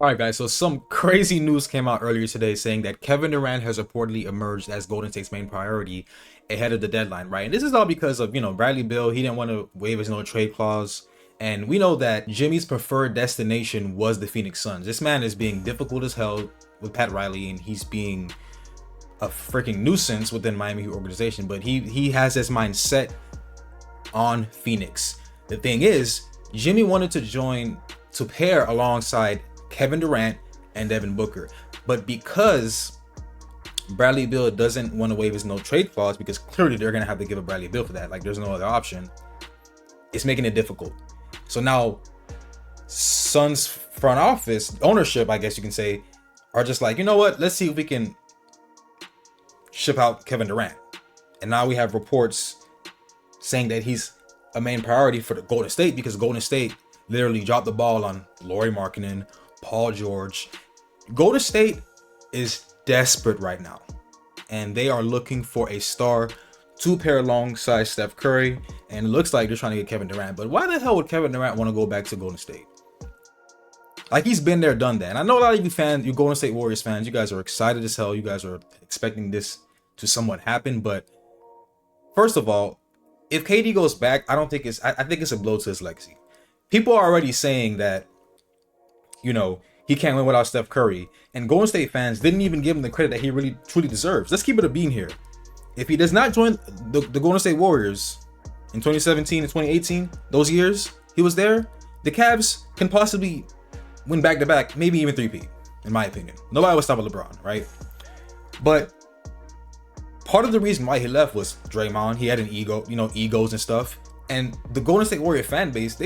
All right, guys. So some crazy news came out earlier today saying that Kevin Durant has reportedly emerged as Golden State's main priority ahead of the deadline, right? And this is all because of, Bradley Beal. He didn't want to waive his no trade clause. And we know that Jimmy's preferred destination was the Phoenix Suns. This man is being difficult as hell with Pat Riley, and he's being a freaking nuisance within Miami Heat organization. But he has his mind set on Phoenix. The thing is, Jimmy wanted to pair alongside Kevin Durant and Devin Booker, but because Bradley Beal doesn't want to waive his no trade clause, because clearly they're gonna have to give a Bradley Beal for that, like there's no other option, it's making it difficult. So now Suns front office ownership, I guess you can say, are just like, you know what, let's see if we can ship out Kevin Durant. And now we have reports saying that he's a main priority for the Golden State, because Golden State literally dropped the ball on Lauri Markkanen, Paul George. Golden State is desperate right now, and they are looking for a star to pair alongside Steph Curry, and it looks like they're trying to get Kevin Durant. But why the hell would Kevin Durant want to go back to Golden State? Like, he's been there, done that. And I know a lot of you fans, you Golden State Warriors fans, you guys are excited as hell. You guys are expecting this to somewhat happen. But first of all, if KD goes back, I think it's a blow to his legacy. People are already saying that, he can't win without Steph Curry. And Golden State fans didn't even give him the credit that he really truly deserves. Let's keep it a bean here. If he does not join the Golden State Warriors in 2017 and 2018, those years he was there, the Cavs can possibly win back-to-back, maybe even three-peat, in my opinion. Nobody would stop LeBron, right? But part of the reason why he left was Draymond. He had an ego, egos and stuff. And the Golden State Warrior fan base,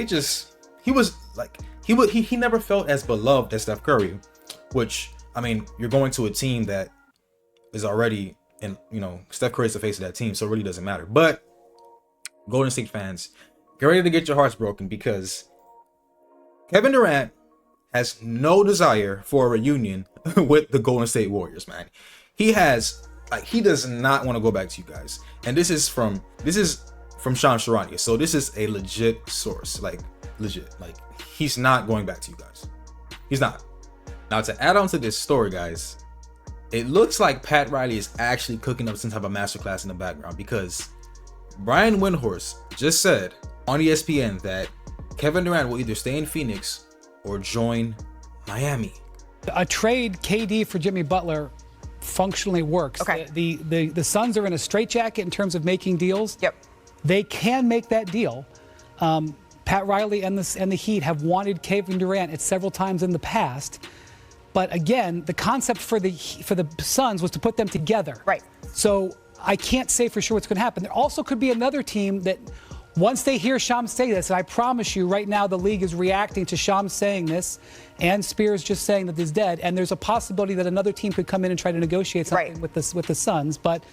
he never felt as beloved as Steph Curry, which, I mean, you're going to a team that is already in, Steph Curry's the face of that team, so it really doesn't matter. But Golden State fans, get ready to get your hearts broken, because Kevin Durant has no desire for a reunion with the Golden State Warriors, man. He does not want to go back to you guys. And this is from Sean Sharania. So this is a legit source, legit. He's not going back to you guys. He's not. Now, to add on to this story, guys, it looks like Pat Riley is actually cooking up some type of masterclass in the background, because Brian Windhorst just said on ESPN that Kevin Durant will either stay in Phoenix or join Miami. A trade KD for Jimmy Butler functionally works. Okay. The Suns are in a straitjacket in terms of making deals. Yep. They can make that deal. Pat Riley and the Heat have wanted Kevin Durant several times in the past. But again, the concept for the Suns was to put them together. Right. So I can't say for sure what's going to happen. There also could be another team that, once they hear Shams say this, and I promise you right now the league is reacting to Shams saying this and Spears just saying that he's dead, and there's a possibility that another team could come in and try to negotiate something with the Suns. But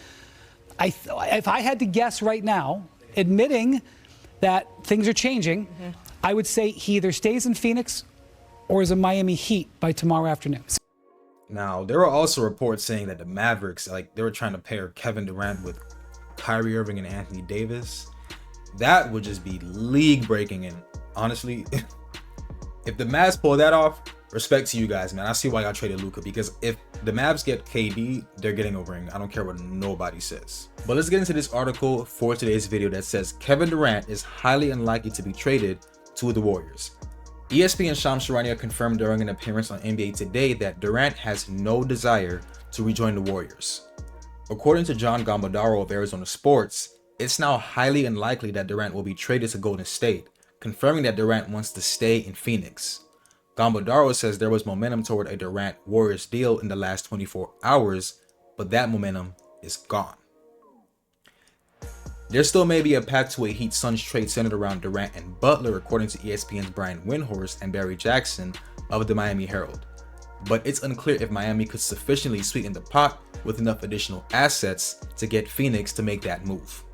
if I had to guess right now, admitting that things are changing, I would say he either stays in Phoenix or is a Miami Heat by tomorrow afternoon. Now, there were also reports saying that the Mavericks, they were trying to pair Kevin Durant with Kyrie Irving and Anthony Davis. That would just be league breaking. And honestly, if the Mavs pull that off, respect to you guys, man. I see why y'all traded Luka, because if the Mavs get KD, they're getting a ring. I don't care what nobody says. But let's get into this article for today's video that says Kevin Durant is highly unlikely to be traded to the Warriors. ESPN Shams Charania confirmed during an appearance on NBA Today that Durant has no desire to rejoin the Warriors. According to John Gambadaro of Arizona Sports, it's now highly unlikely that Durant will be traded to Golden State, confirming that Durant wants to stay in Phoenix. Gambadaro says there was momentum toward a Durant-Warriors deal in the last 24 hours, but that momentum is gone. There still may be a path to a Heat-Suns trade centered around Durant and Butler, according to ESPN's Brian Windhorst and Barry Jackson of the Miami Herald. But it's unclear if Miami could sufficiently sweeten the pot with enough additional assets to get Phoenix to make that move.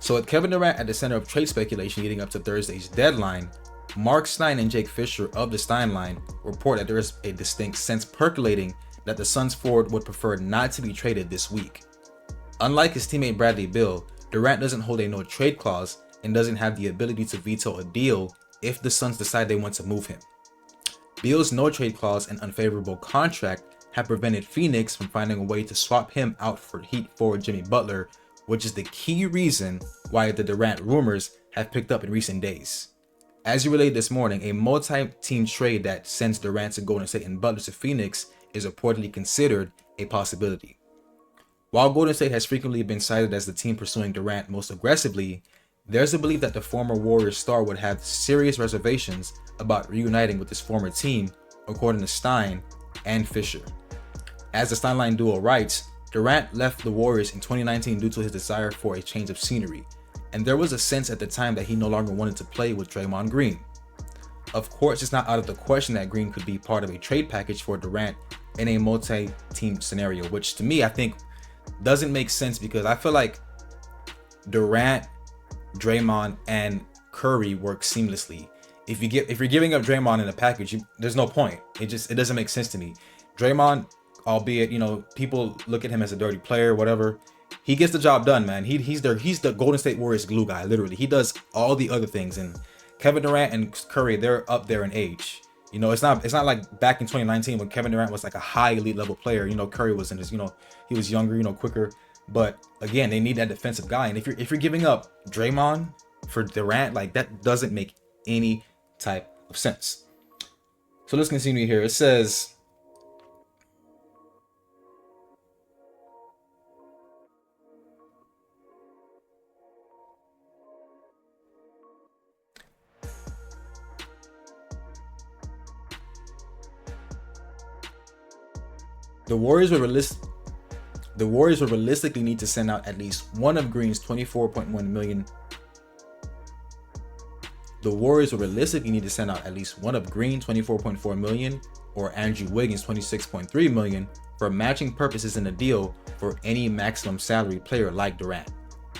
So with Kevin Durant at the center of trade speculation leading up to Thursday's deadline, Mark Stein and Jake Fisher of the Stein Line report that there is a distinct sense percolating that the Suns forward would prefer not to be traded this week. Unlike his teammate Bradley Beal, Durant doesn't hold a no-trade clause and doesn't have the ability to veto a deal if the Suns decide they want to move him. Beal's no-trade clause and unfavorable contract have prevented Phoenix from finding a way to swap him out for Heat forward Jimmy Butler, which is the key reason why the Durant rumors have picked up in recent days. As you relayed this morning, a multi-team trade that sends Durant to Golden State and Butler to Phoenix is reportedly considered a possibility. While Golden State has frequently been cited as the team pursuing Durant most aggressively, there's a belief that the former Warriors star would have serious reservations about reuniting with his former team, according to Stein and Fisher. As the Steinline duo writes, Durant left the Warriors in 2019 due to his desire for a change of scenery, and there was a sense at the time that he no longer wanted to play with Draymond Green. Of course, it's not out of the question that Green could be part of a trade package for Durant in a multi-team scenario, which to me I think doesn't make sense, because I feel like Durant, Draymond, and Curry work seamlessly. If you're giving up Draymond in a package, there's no point. It doesn't make sense to me. Draymond, albeit people look at him as a dirty player, whatever, he gets the job done, man. He's the Golden State Warriors glue guy. Literally, he does all the other things. And Kevin Durant and Curry, they're up there in age. It's not like back in 2019 when Kevin Durant was like a high elite level player. Curry was in his, he was younger, quicker. But again, they need that defensive guy. And if you're giving up Draymond for Durant, like, that doesn't make any type of sense. So let's continue here. It says, the Warriors would realistically need to send out at least one of Green's $24.1 million. The Warriors would realistically need to send out at least one of Green $24.4 million or Andrew Wiggins $26.3 million for matching purposes in a deal for any maximum salary player like Durant.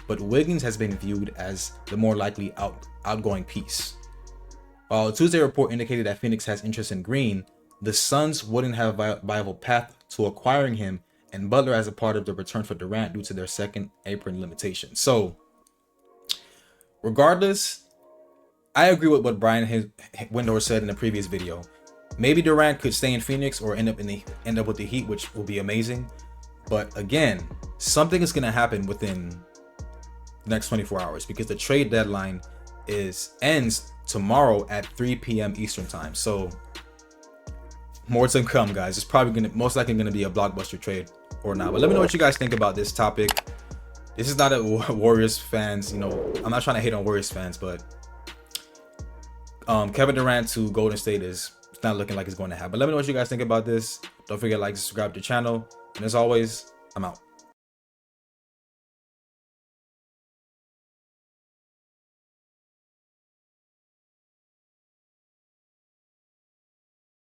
But Wiggins has been viewed as the more likely outgoing piece. While a Tuesday report indicated that Phoenix has interest in Green, the Suns wouldn't have a viable path to acquiring him and Butler as a part of the return for Durant due to their second apron limitation. So, regardless, I agree with what Brian Windhorst said in the previous video. Maybe Durant could stay in Phoenix or end up with the Heat, which will be amazing. But again, something is going to happen within the next 24 hours because the trade deadline ends tomorrow at 3 p.m. Eastern time. So more to come, guys. It's probably most likely going to be a blockbuster trade or not. But let me know what you guys think about this topic. This is not a Warriors fans, I'm not trying to hate on Warriors fans, but Kevin Durant to Golden State it's not looking like it's going to happen. But let me know what you guys think about this. Don't forget to like, subscribe to the channel. And as always, I'm out.